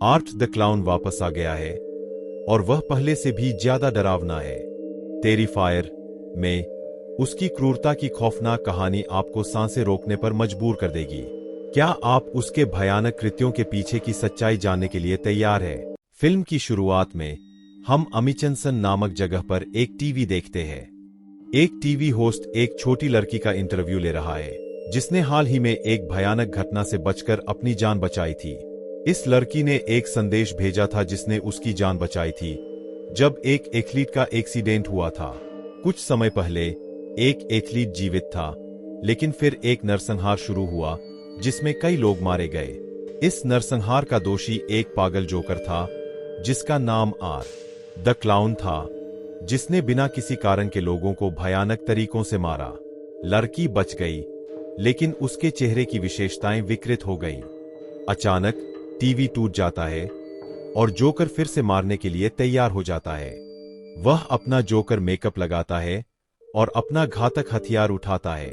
Art the clown वापस आ गया है और वह पहले से भी ज्यादा डरावना है। टेरिफायर में उसकी क्रूरता की खौफनाक कहानी आपको सांसें रोकने पर मजबूर कर देगी। क्या आप उसके भयानक कृत्यों के पीछे की सच्चाई जानने के लिए तैयार है? फिल्म की शुरुआत में हम अमिचंसन नामक जगह पर एक टीवी देखते हैं। एक टीवी होस्ट एक छोटी लड़की का इंटरव्यू ले रहा है जिसने हाल ही में एक भयानक घटना से बचकर अपनी जान बचाई थी। इस लड़की ने एक संदेश भेजा था जिसने उसकी जान बचाई थी जब एक एथलीट का एक्सीडेंट हुआ था। कुछ समय पहले एक एथलीट जीवित था, लेकिन फिर एक नरसंहार शुरू हुआ जिसमें कई लोग मारे गए। इस नरसंहार का दोषी एक पागल जोकर था जिसका नाम आर द क्लाउन था, जिसने बिना किसी कारण के लोगों को भयानक तरीकों से मारा। लड़की बच गई, लेकिन उसके चेहरे की विशेषताएं विकृत हो गईं। अचानक टीवी टूट जाता है और जोकर फिर से मारने के लिए तैयार हो जाता है। वह अपना जोकर मेकअप लगाता है और अपना घातक हथियार उठाता है।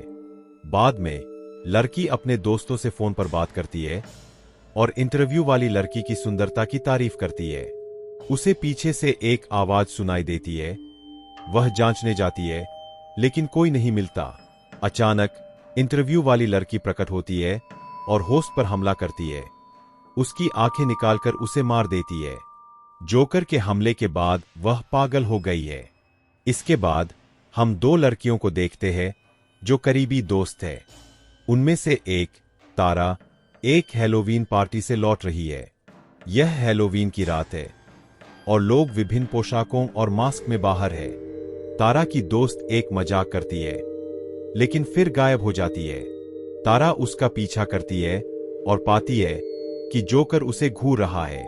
बाद में लड़की अपने दोस्तों से फोन पर बात करती है और इंटरव्यू वाली लड़की की सुंदरता की तारीफ करती है। उसे पीछे से एक आवाज सुनाई देती है। वह जांचने जाती है, लेकिन कोई नहीं मिलता। अचानक इंटरव्यू वाली लड़की प्रकट होती है और होस्ट पर हमला करती है। उसकी आंखें निकालकर उसे मार देती है। जोकर के हमले के बाद वह पागल हो गई है। इसके बाद हम दो लड़कियों को देखते हैं जो करीबी दोस्त है। उनमें से एक, तारा, एक हैलोवीन पार्टी से लौट रही है। यह हैलोवीन की रात है और लोग विभिन्न पोशाकों और मास्क में बाहर है। तारा की दोस्त एक मजाक करती है, लेकिन फिर गायब हो जाती है। तारा उसका पीछा करती है और पाती है कि जोकर उसे घूर रहा है।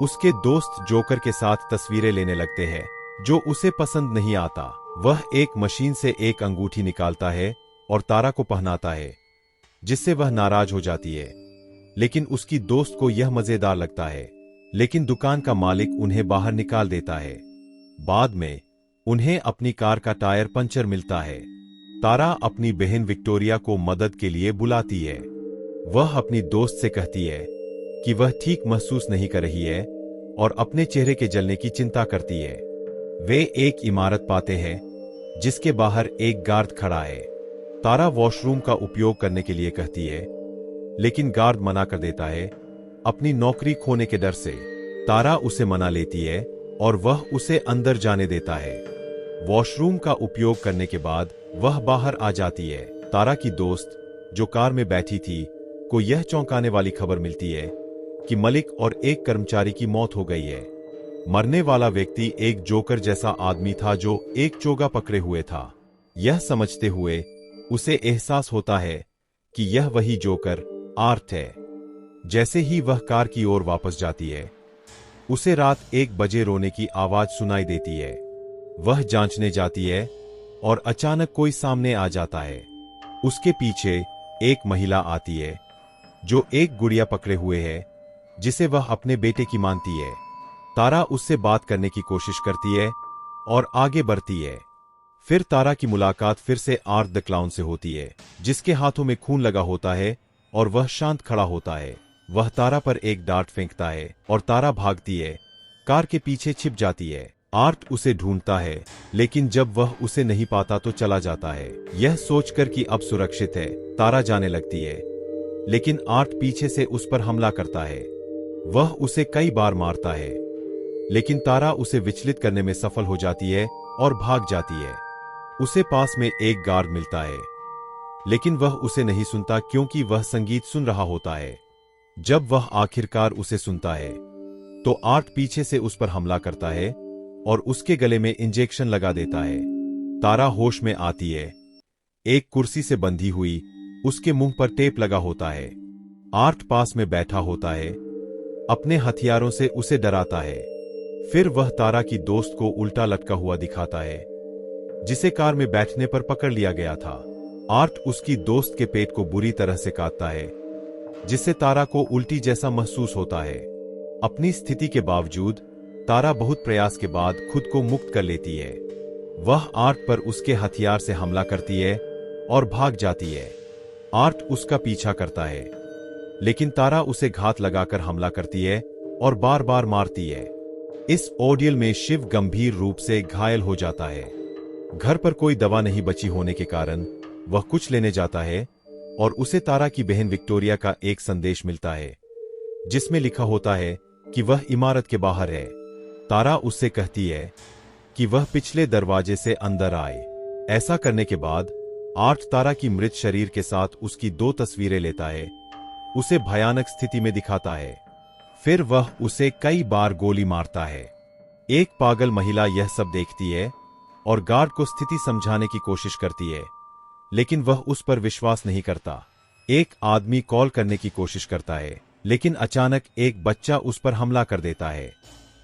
उसके दोस्त जोकर के साथ तस्वीरें लेने लगते हैं जो उसे पसंद नहीं आता। वह एक मशीन से एक अंगूठी निकालता है और तारा को पहनाता है, जिससे वह नाराज हो जाती है। लेकिन उसकी दोस्त को यह मजेदार लगता है, लेकिन दुकान का मालिक उन्हें बाहर निकाल देता है। बाद में उन्हें अपनी कार का टायर पंचर मिलता है। तारा अपनी बहन विक्टोरिया को मदद के लिए बुलाती है। वह अपनी दोस्त से कहती है कि वह ठीक महसूस नहीं कर रही है और अपने चेहरे के जलने की चिंता करती है। वे एक इमारत पाते हैं जिसके बाहर एक गार्ड खड़ा है। तारा वॉशरूम का उपयोग करने के लिए कहती है, लेकिन गार्ड मना कर देता है अपनी नौकरी खोने के डर से। तारा उसे मना लेती है और वह उसे अंदर जाने देता है। वॉशरूम का उपयोग करने के बाद वह बाहर आ जाती है। तारा की दोस्त, जो कार में बैठी थी, को यह चौंकाने वाली खबर मिलती है कि मलिक और एक कर्मचारी की मौत हो गई है। मरने वाला व्यक्ति एक जोकर जैसा आदमी था जो एक चोगा पकड़े हुए था। यह समझते हुए उसे एहसास होता है कि यह वही जोकर आर्ट है। जैसे ही वह कार की ओर वापस जाती है, उसे रात 1 बजे रोने की आवाज सुनाई देती है। वह जांचने जाती है और अचानक कोई सामने आ जाता है। उसके पीछे एक महिला आती है जो एक गुड़िया पकड़े हुए है, जिसे वह अपने बेटे की मानती है। तारा उससे बात करने की कोशिश करती है और आगे बढ़ती है। फिर तारा की मुलाकात फिर से आर्ट द क्लाउन से होती है, जिसके हाथों में खून लगा होता है और वह शांत खड़ा होता है। वह तारा पर एक डांट फेंकता है और तारा भागती है, कार के पीछे छिप जाती है। आर्ट उसे ढूंढता है, लेकिन जब वह उसे नहीं पाता तो चला जाता है। यह सोचकर कि अब सुरक्षित है, तारा जाने लगती है, लेकिन आर्ट पीछे से उस पर हमला करता है। वह उसे कई बार मारता है, लेकिन तारा उसे विचलित करने में सफल हो जाती है और भाग जाती है। उसे पास में एक गार्ड मिलता है, लेकिन वह उसे नहीं सुनता क्योंकि वह संगीत सुन रहा होता है। जब वह आखिरकार उसे सुनता है, तो आर्ट पीछे से उस पर हमला करता है और उसके गले में इंजेक्शन लगा देता है। तारा होश में आती है। एक कुर्सी से बंधी हुई उसके मुंह पर टेप लगा होता है। आर्ट पास में बैठा होता है, अपने हथियारों से उसे डराता है। फिर वह तारा की दोस्त को उल्टा लटका हुआ दिखाता है, जिसे कार में बैठने पर पकड़ लिया गया था। आर्ट उसकी दोस्त के पेट को बुरी तरह से काटता है, जिससे तारा को उल्टी जैसा महसूस होता है। अपनी स्थिति के बावजूद तारा बहुत प्रयास के बाद खुद को मुक्त कर लेती है। वह आर्ट पर उसके हथियार से हमला करती है और भाग जाती है। आर्ट उसका पीछा करता है, लेकिन तारा उसे घात लगाकर हमला करती है और बार बार मारती है। इस ऑडियल में शिव गंभीर रूप से घायल हो जाता है। घर पर कोई दवा नहीं बची होने के कारण वह कुछ लेने जाता है और उसे तारा की बहन विक्टोरिया का एक संदेश मिलता है, जिसमें लिखा होता है कि वह इमारत के बाहर है। तारा उससे कहती है कि वह पिछले दरवाजे से अंदर आए। ऐसा करने के बाद आर्ट तारा की मृत शरीर के साथ उसकी 2 तस्वीरें लेता है, उसे भयानक स्थिति में दिखाता है। फिर वह उसे कई बार गोली मारता है। एक पागल महिला यह सब देखती है और गार्ड को स्थिति समझाने की कोशिश करती है, लेकिन वह उस पर विश्वास नहीं करता। एक आदमी कॉल करने की कोशिश करता है, लेकिन अचानक एक बच्चा उस पर हमला कर देता है।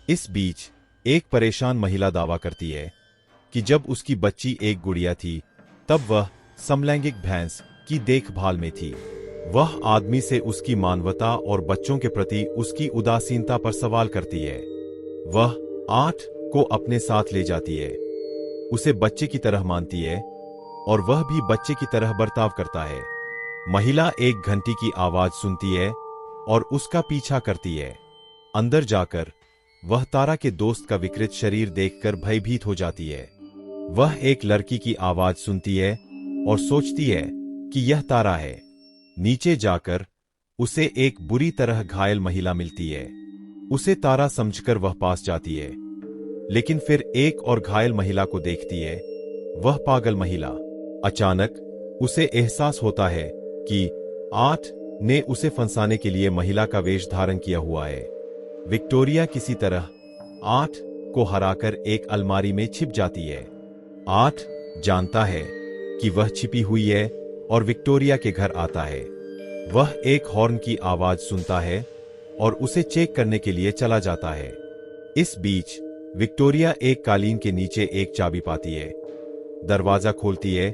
इस बीच एक परेशान महिला दावा करती है कि जब उसकी बच्ची एक गुड़िया थी, तब वह समलैंगिक भैंस की देखभाल में थी। वह आदमी से उसकी मानवता और बच्चों के प्रति उसकी उदासीनता पर सवाल करती है। वह आर्ट को अपने साथ ले जाती है, उसे बच्चे की तरह मानती है और वह भी बच्चे की तरह बर्ताव करता है। महिला एक घंटी की आवाज सुनती है और उसका पीछा करती है। अंदर जाकर वह तारा के दोस्त का विकृत शरीर देखकर भयभीत हो जाती है। वह एक लड़की की आवाज सुनती है और सोचती है कि यह तारा है। नीचे जाकर उसे एक बुरी तरह घायल महिला मिलती है। उसे तारा समझकर वह पास जाती है, लेकिन फिर एक और घायल महिला को देखती है, वह पागल महिला। अचानक उसे एहसास होता है कि आर्ट ने उसे फंसाने के लिए महिला का वेश धारण किया हुआ है। विक्टोरिया किसी तरह आर्ट को हराकर एक अलमारी में छिप जाती है। आर्ट जानता है कि वह छिपी हुई है और विक्टोरिया के घर आता है। वह एक हॉर्न की आवाज सुनता है और उसे चेक करने के लिए चला जाता है। इस बीच विक्टोरिया एक कालीन के नीचे एक चाबी पाती है, दरवाजा खोलती है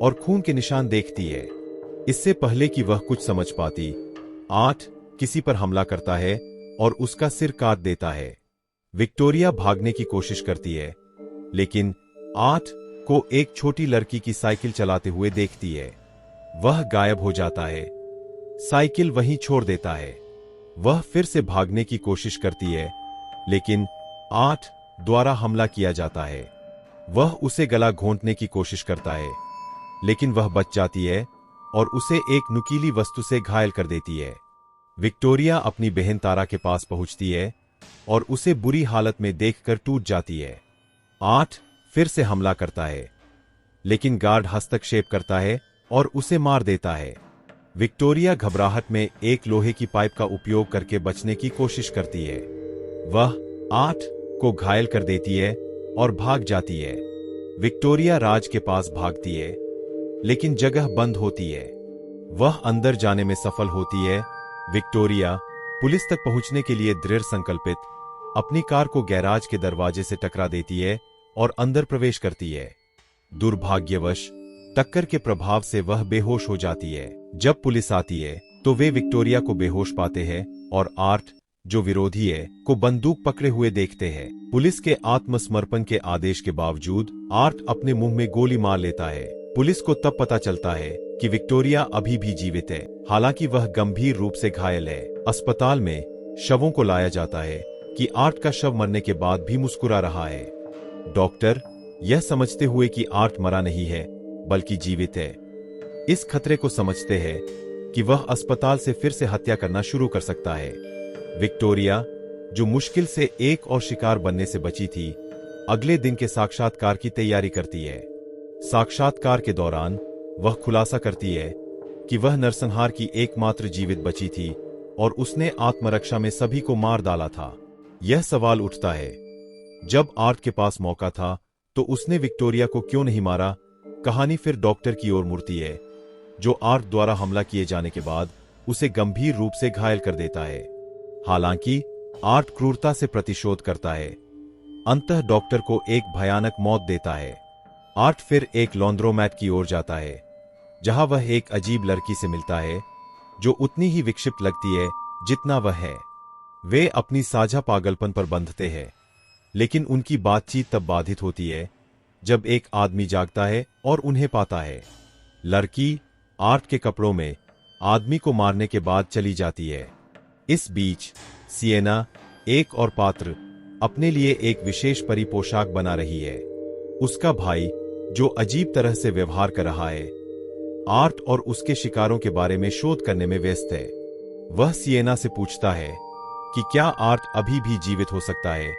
और खून के निशान देखती है। इससे पहले कि वह कुछ समझ पाती, आर्ट किसी पर हमला करता है और उसका सिर काट देता है। विक्टोरिया भागने की कोशिश करती है, लेकिन आर्ट को एक छोटी लड़की की साइकिल चलाते हुए देखती है। वह गायब हो जाता है, साइकिल वहीं छोड़ देता है। वह फिर से भागने की कोशिश करती है, लेकिन आर्ट द्वारा हमला किया जाता है। वह उसे गला घोंटने की कोशिश करता है, लेकिन वह बच जाती है और उसे एक नुकीली वस्तु से घायल कर देती है। विक्टोरिया अपनी बहन तारा के पास पहुंचती है और उसे बुरी हालत में देखकर टूट जाती है। आर्ट फिर से हमला करता है, लेकिन गार्ड हस्तक्षेप करता है और उसे मार देता है। विक्टोरिया घबराहट में एक लोहे की पाइप का उपयोग करके बचने की कोशिश करती है। वह आर्ट को घायल कर देती है और भाग जाती है। विक्टोरिया राज के पास भागती है, लेकिन जगह बंद होती है। वह अंदर जाने में सफल होती है। विक्टोरिया पुलिस तक पहुंचने के लिए दृढ़ संकल्पित अपनी कार को गैराज के दरवाजे से टकरा देती है और अंदर प्रवेश करती है। दुर्भाग्यवश टक्कर के प्रभाव से वह बेहोश हो जाती है। जब पुलिस आती है तो वे विक्टोरिया को बेहोश पाते हैं और आर्ट, जो विरोधी है, को बंदूक पकड़े हुए देखते हैं। पुलिस के आत्मसमर्पण के आदेश के बावजूद आर्ट अपने मुंह में गोली मार लेता है। पुलिस को तब पता चलता है कि विक्टोरिया अभी भी जीवित है, हालांकि वह गंभीर रूप से घायल है। अस्पताल में शवों को लाया जाता है कि आर्ट का शव मरने के बाद भी मुस्कुरा रहा है। डॉक्टर यह समझते हुए कि आर्ट मरा नहीं है बल्कि जीवित है, इस खतरे को समझते हैं कि वह अस्पताल से फिर से हत्या करना शुरू कर सकता है। विक्टोरिया, जो मुश्किल से एक और शिकार बनने से बची थी, अगले दिन के साक्षात्कार की तैयारी करती है। साक्षात्कार के दौरान वह खुलासा करती है कि वह नरसंहार की एकमात्र जीवित बची थी और उसने आत्मरक्षा में सभी को मार डाला था। यह सवाल उठता है, जब आर्ट के पास मौका था तो उसने विक्टोरिया को क्यों नहीं मारा? कहानी फिर डॉक्टर की ओर मुड़ती है, जो आर्ट द्वारा हमला किए जाने के बाद उसे गंभीर रूप से घायल कर देता है। हालांकि आर्ट क्रूरता से प्रतिशोध करता है, अंततः डॉक्टर को एक भयानक मौत देता है। आर्ट फिर एक लॉन्ड्रोमैट की ओर जाता है, जहां वह एक अजीब लड़की से मिलता है जो उतनी ही विक्षिप्त लगती है जितना वह है। वे अपनी साझा पागलपन पर बंधते हैं, लेकिन उनकी बातचीत तब बाधित होती है जब एक आदमी जागता है और उन्हें पाता है। लड़की आर्ट के कपड़ों में आदमी को मारने के बाद चली जाती है। इस बीच सिएना एक और पात्र अपने लिए एक विशेष परी पोशाक बना रही है। उसका भाई, जो अजीब तरह से व्यवहार कर रहा है, आर्ट और उसके शिकारों के बारे में शोध करने में व्यस्त है। वह सिएना से पूछता है कि क्या आर्ट अभी भी जीवित हो सकता है,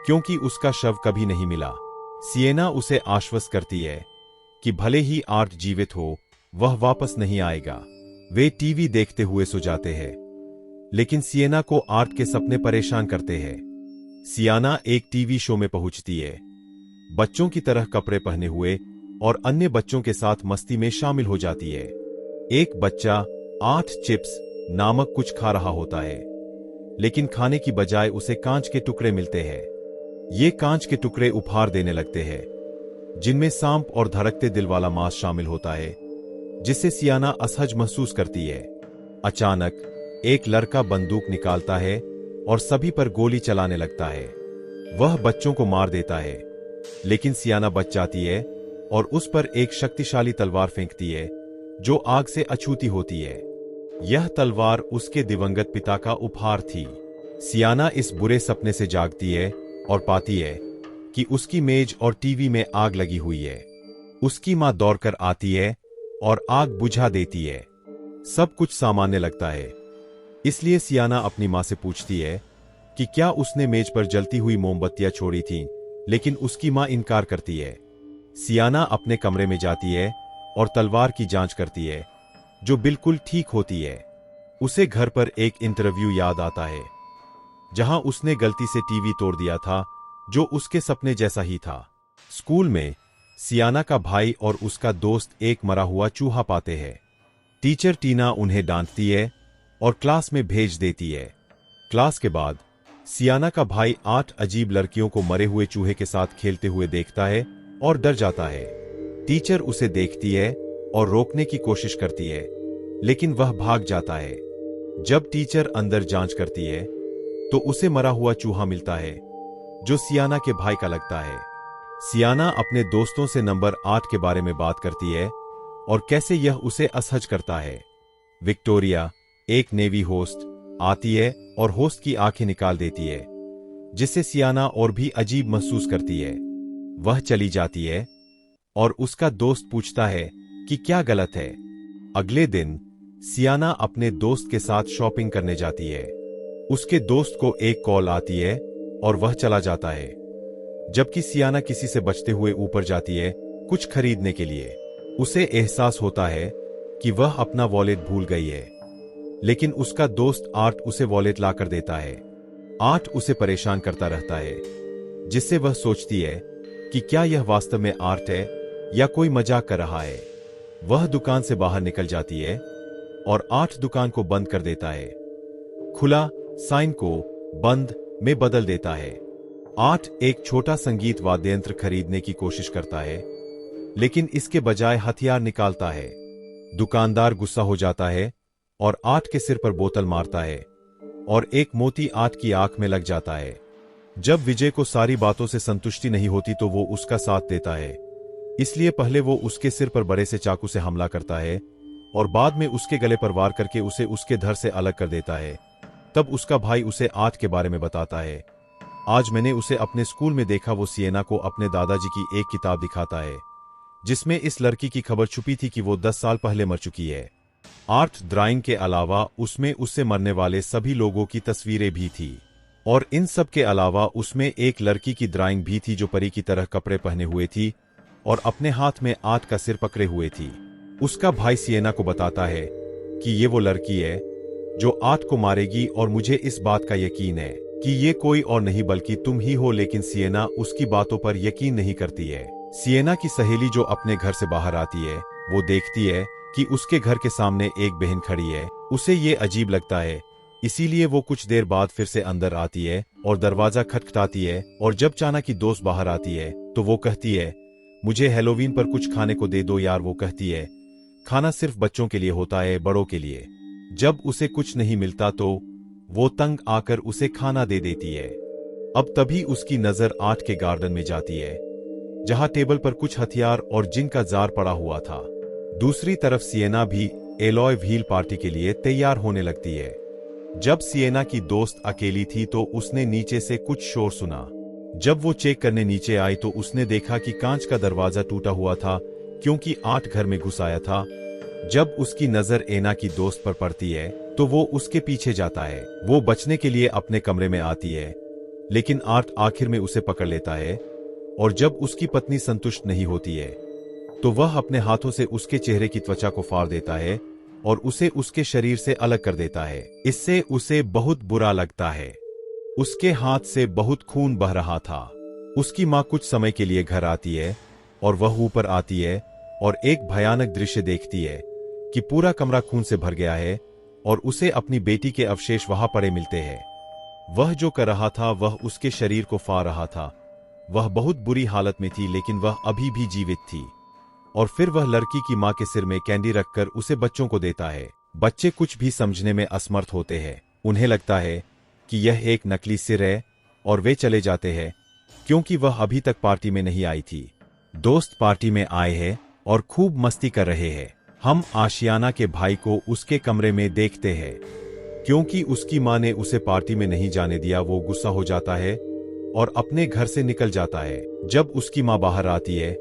क्योंकि उसका शव कभी नहीं मिला। सिएना उसे आश्वस्त करती है कि भले ही आर्ट जीवित हो, वह वापस नहीं आएगा। वे टीवी देखते हुए सो जाते हैं, लेकिन सिएना को आर्ट के सपने परेशान करते हैं। सियाना एक टीवी शो में पहुंचती है, बच्चों की तरह कपड़े पहने हुए, और अन्य बच्चों के साथ मस्ती में शामिल हो जाती है। एक बच्चा 8 चिप्स नामक कुछ खा रहा होता है, लेकिन खाने की बजाय उसे कांच के टुकड़े मिलते हैं। ये कांच के टुकड़े उपहार देने लगते हैं, जिनमें सांप और धड़कते दिल वाला मांस शामिल होता है, जिससे सियाना असहज महसूस करती है। अचानक एक लड़का बंदूक निकालता है और सभी पर गोली चलाने लगता है। वह बच्चों को मार देता है, लेकिन सियाना बच जाती है और उस पर एक शक्तिशाली तलवार फेंकती है, जो आग से अछूती होती है। यह तलवार उसके दिवंगत पिता का उपहार थी। सियाना इस बुरे सपने से जागती है और पाती है कि उसकी मेज और टीवी में आग लगी हुई है। उसकी मां दौड़कर आती है और आग बुझा देती है। सब कुछ सामान्य लगता है, इसलिए सियाना अपनी मां से पूछती है कि क्या उसने मेज पर जलती हुई मोमबत्तियां छोड़ी थीं, लेकिन उसकी मां इनकार करती है। सियाना अपने कमरे में जाती है और तलवार की जांच करती है, जो बिल्कुल ठीक होती है। उसे घर पर एक इंटरव्यू याद आता है, जहां उसने गलती से टीवी तोड़ दिया था, जो उसके सपने जैसा ही था। स्कूल में सियाना का भाई और उसका दोस्त एक मरा हुआ चूहा पाते हैं। टीचर टीना उन्हें डांटती है और क्लास में भेज देती है। क्लास के बाद सियाना का भाई 8 अजीब लड़कियों को मरे हुए चूहे के साथ खेलते हुए देखता है और डर जाता है। टीचर उसे देखती है और रोकने की कोशिश करती है, लेकिन वह भाग जाता है। जब टीचर अंदर जांच करती है, तो उसे मरा हुआ चूहा मिलता है, जो सियाना के भाई का लगता है। सियाना अपने दोस्तों से नंबर 8 के बारे में बात करती है और कैसे यह उसे असहज करता है। विक्टोरिया, एक नेवी होस्ट, आती है और होस्ट की आंखें निकाल देती है, जिससे सियाना और भी अजीब महसूस करती है। वह चली जाती है और उसका दोस्त पूछता है कि क्या गलत है। अगले दिन सियाना अपने दोस्त के साथ शॉपिंग करने जाती है। उसके दोस्त को एक कॉल आती है और वह चला जाता है, जबकि सियाना किसी से बचते हुए ऊपर जाती है कुछ खरीदने के लिए। उसे एहसास होता है कि वह अपना वॉलेट भूल गई है, लेकिन उसका दोस्त आर्ट उसे वॉलेट लाकर देता है। आर्ट उसे परेशान करता रहता है, जिससे वह सोचती है कि क्या यह वास्तव में आर्ट है या कोई मजाक कर रहा है। वह दुकान से बाहर निकल जाती है और आर्ट दुकान को बंद कर देता है। खुला साइन को बंद में बदल देता है। आर्ट एक छोटा संगीत वाद्य यंत्र खरीदने की कोशिश करता है, लेकिन इसके बजाय हथियार निकालता है। दुकानदार गुस्सा हो जाता है और आर्ट के सिर पर बोतल मारता है और एक मोती आर्ट की आंख में लग जाता है। जब विजय को सारी बातों से संतुष्टि नहीं होती तो वो उसका साथ देता है, इसलिए पहले वो उसके सिर पर बड़े से चाकू से हमला करता है और बाद में उसके गले पर वार करके उसे उसके धड़ से अलग कर देता है। तब उसका भाई उसे आर्ट के बारे में बताता है। आज मैंने उसे अपने स्कूल में देखा। वो सिएना को अपने दादाजी की एक किताब दिखाता है, जिसमें इस लड़की की खबर छुपी थी कि वो 10 साल पहले मर चुकी है। आर्ट ड्राइंग के अलावा उसमें उससे मरने वाले सभी लोगों की तस्वीरें भी थी, और इन सब के अलावा उसमें एक लड़की की ड्राइंग भी थी जो परी की तरह कपड़े पहने हुए थी और अपने हाथ में आर्ट का सिर पकड़े हुए थी। उसका भाई सिएना को बताता है कि ये वो लड़की है जो आर्ट को मारेगी, और मुझे इस बात का यकीन है कि ये कोई और नहीं बल्कि तुम ही हो। लेकिन सिएना उसकी बातों पर यकीन नहीं करती है। सिएना की सहेली जो अपने घर से बाहर आती है, वो देखती है कि उसके घर के सामने एक बहन खड़ी है। उसे ये अजीब लगता है, इसीलिए वो कुछ देर बाद फिर से अंदर आती है और दरवाजा खटखटाती है। और जब चाना की दोस्त बाहर आती है तो वो कहती है, मुझे हैलोवीन पर कुछ खाने को दे दो यार। वो कहती है, खाना सिर्फ बच्चों के लिए होता है, बड़ों के लिए। जब उसे कुछ नहीं मिलता तो वो तंग आकर उसे खाना दे देती है। अब तभी उसकी नजर आर्ट के गार्डन में जाती है, जहां टेबल पर कुछ हथियार और जिन का जार पड़ा हुआ था। दूसरी तरफ सिएना भी एलॉय व्हील पार्टी के लिए तैयार होने लगती है। जब सिएना की दोस्त अकेली थी तो उसने नीचे से कुछ शोर सुना। जब वो चेक करने नीचे आई तो उसने देखा कि कांच का दरवाजा टूटा हुआ था, क्योंकि आर्ट घर में घुस आया था। जब उसकी नजर एना की दोस्त पर पड़ती है तो वो उसके पीछे जाता है। वो बचने के लिए अपने कमरे में आती है, लेकिन आर्ट आखिर में उसे पकड़ लेता है। और जब उसकी पत्नी संतुष्ट नहीं होती है तो वह अपने हाथों से उसके चेहरे की त्वचा को फाड़ देता है और उसे उसके शरीर से अलग कर देता है। इससे उसे बहुत बुरा लगता है। उसके हाथ से बहुत खून बह रहा था। उसकी मां कुछ समय के लिए घर आती है और वह ऊपर आती है और एक भयानक दृश्य देखती है कि पूरा कमरा खून से भर गया है और उसे अपनी बेटी के अवशेष वहां पड़े मिलते हैं। वह जो कर रहा था वह उसके शरीर को फाड़ रहा था। वह बहुत बुरी हालत में थी, लेकिन वह अभी भी जीवित थी। और फिर वह लड़की की मां के सिर में कैंडी रखकर उसे बच्चों को देता है। बच्चे कुछ भी समझने में असमर्थ होते हैं। उन्हें लगता है कि यह एक नकली सिर है और वे चले जाते हैं, क्योंकि वह अभी तक पार्टी में नहीं आई थी। दोस्त पार्टी में आए हैं और खूब मस्ती कर रहे हैं। हम आशियाना के भाई को उसके कमरे में देखते हैं। क्योंकि उसकी मां ने उसे पार्टी में नहीं जाने दिया, वो गुस्सा हो जाता है और अपने घर से निकल जाता है। जब उसकी मां बाहर आती है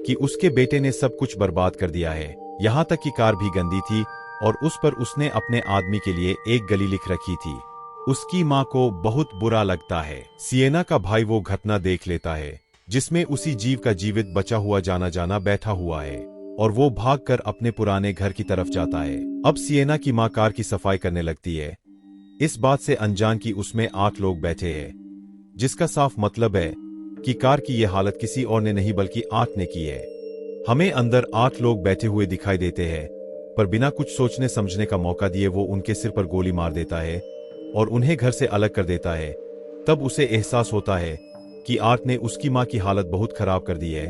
कि उसके बेटे ने सब कुछ बर्बाद कर दिया है, यहां तक कि कार भी गंदी थी और उस पर उसने अपने आदमी के लिए एक गली लिख रखी थी। उसकी मां को बहुत बुरा लगता है। सिएना का भाई वो घटना देख लेता है जिसमें उसी जीव का जीवित बचा हुआ जाना बैठा हुआ है, और वो भागकर अपने पुराने घर की तरफ जाता है। अब सिएना की मां कार की सफाई करने लगती है, इस बात से अनजान कि उसमें 8 लोग बैठे हैं, जिसका साफ मतलब है कि कार की यह हालत किसी और ने नहीं बल्कि 8 ने की है। हमें अंदर 8 लोग बैठे हुए दिखाई देते हैं, पर बिना कुछ सोचने समझने का मौका दिए वो उनके सिर पर गोली मार देता है और उन्हें घर से अलग कर देता है। तब उसे एहसास होता है कि आर्ट ने उसकी मां की हालत बहुत खराब कर दी है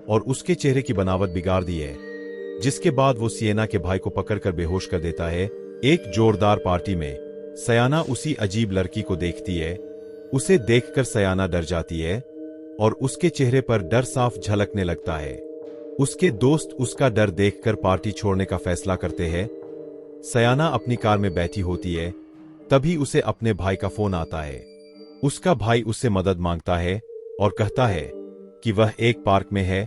और उसके चेहरे की बनावट बिगाड़ दी है, जिसके बाद वो सिएना के भाई को पकड़कर बेहोश कर देता है। एक जोरदार पार्टी में सयाना उसी अजीब लड़की को देखती है। उसे देखकर सयाना डर जाती है और उसके चेहरे पर डर साफ झलकने लगता है। उसके दोस्त उसका डर देखकर पार्टी छोड़ने का फैसला करते हैं। सयाना अपनी कार में बैठी होती है, तभी उसे अपने भाई का फोन आता है। उसका भाई उससे मदद मांगता है और कहता है कि वह एक पार्क में है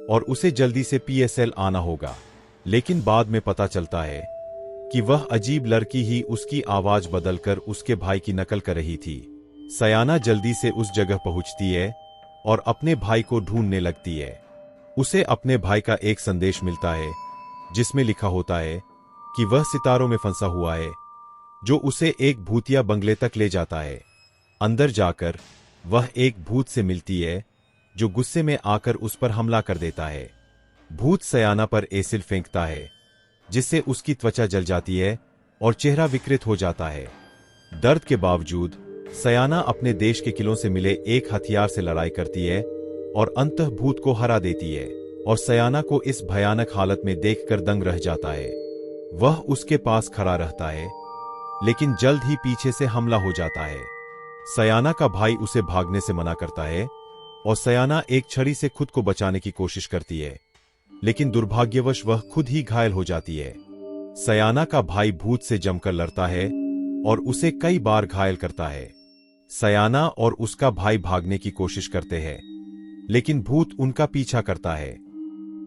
और उसे जल्दी से पीएसएल आना होगा। लेकिन बाद में पता चलता है कि वह अजीब लड़की ही उसकी आवाज बदलकर उसके भाई की नकल कर रही थी। सयाना जल्दी से उस जगह पहुंचती है और अपने भाई को ढूंढने लगती है। उसे अपने भाई का एक संदेश मिलता है जिसमें लिखा होता है कि वह सितारों में फंसा हुआ है, जो उसे एक भूतिया बंगले तक ले जाता है। अंदर जाकर वह एक भूत से मिलती है जो गुस्से में आकर उस पर हमला कर देता है। भूत सयाना पर एसिड फेंकता है, जिससे उसकी त्वचा जल जाती है और चेहरा विकृत हो जाता है। दर्द के बावजूद सयाना अपने देश के किलों से मिले एक हथियार से लड़ाई करती है और अंततः भूत को हरा देती है, और सयाना को इस भयानक हालत में देखकर दंग रह जाता है। वह उसके पास खड़ा रहता है, लेकिन जल्द ही पीछे से हमला हो जाता है। सयाना का भाई उसे भागने से मना करता है और सयाना एक छड़ी से खुद को बचाने की कोशिश करती है, लेकिन दुर्भाग्यवश वह खुद ही घायल हो जाती है। सयाना का भाई भूत से जमकर लड़ता है और उसे कई बार घायल करता है। सयाना और उसका भाई भागने की कोशिश करते हैं, लेकिन भूत उनका पीछा करता है।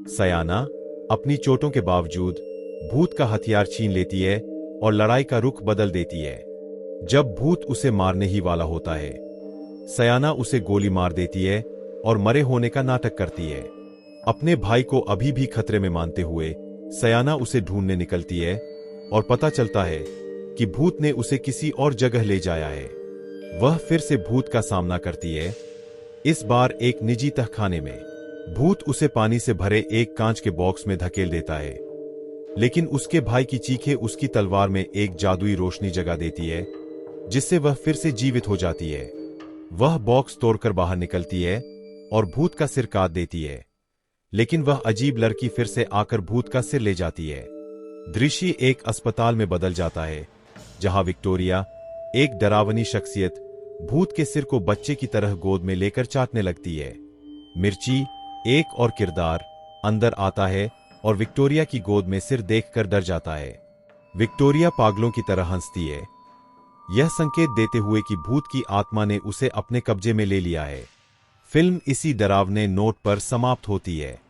सयाना अपनी चोटों के बावजूद भूत का हथियार छीन लेती है और लड़ाई का रुख बदल देती है। जब भूत उसे मारने ही वाला होता है, सयाना उसे गोली मार देती है और मरे होने का नाटक करती है। अपने भाई को अभी भी खतरे में मानते हुए सयाना उसे ढूंढने निकलती है और पता चलता है कि भूत ने उसे किसी और जगह ले जाया है। वह फिर से भूत का सामना करती है, इस बार एक निजी तहखाने में। भूत उसे पानी से भरे एक कांच के बॉक्स में धकेल देता है, लेकिन उसके भाई की चीखें उसकी तलवार में एक जादुई रोशनी जगा देती है, जिससे वह फिर से जीवित हो जाती है। वह बॉक्स तोड़कर बाहर निकलती है और भूत का सिर काट देती है, लेकिन वह अजीब लड़की फिर से आकर भूत का सिर ले जाती है। दृश्य एक अस्पताल में बदल जाता है, जहां विक्टोरिया, एक डरावनी शख्सियत, भूत के सिर को बच्चे की तरह गोद में लेकर चाटने लगती है। मिर्ची, एक और किरदार, अंदर आता है और विक्टोरिया की गोद में सिर देखकर डर जाता है। विक्टोरिया पागलों की तरह हंसती है। यह संकेत देते हुए कि भूत की आत्मा ने उसे अपने कब्जे में ले लिया है। फिल्म इसी डरावने नोट पर समाप्त होती है।